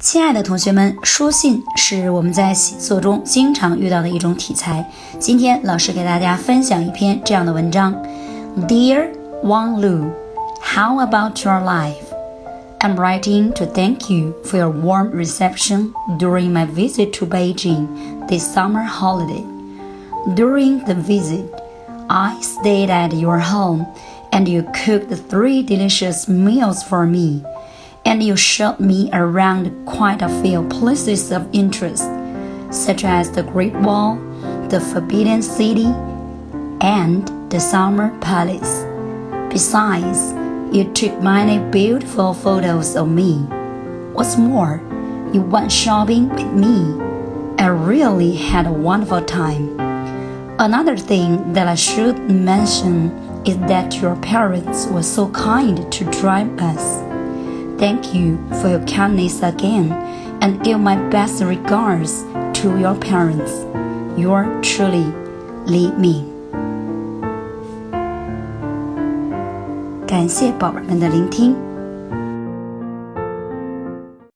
亲爱的同学们，书信是我们在写作中经常遇到的一种题材。今天老师给大家分享一篇这样的文章。Dear Wang Lu, how about your life? I'm writing to thank you for your warm reception during my visit to Beijing this summer holiday. During the visit, I stayed at your home and you cooked 3 delicious meals for me.And you showed me around quite a few places of interest, such as the Great Wall, the Forbidden City, and the Summer Palace. Besides, you took many beautiful photos of me. What's more, you went shopping with me. I really had a wonderful time. Another thing that I should mention is that your parents were so kind to drive us.Thank you for your kindness again, and give my best regards to your parents. Yours truly, Li Ming. 感谢宝贝们的聆听。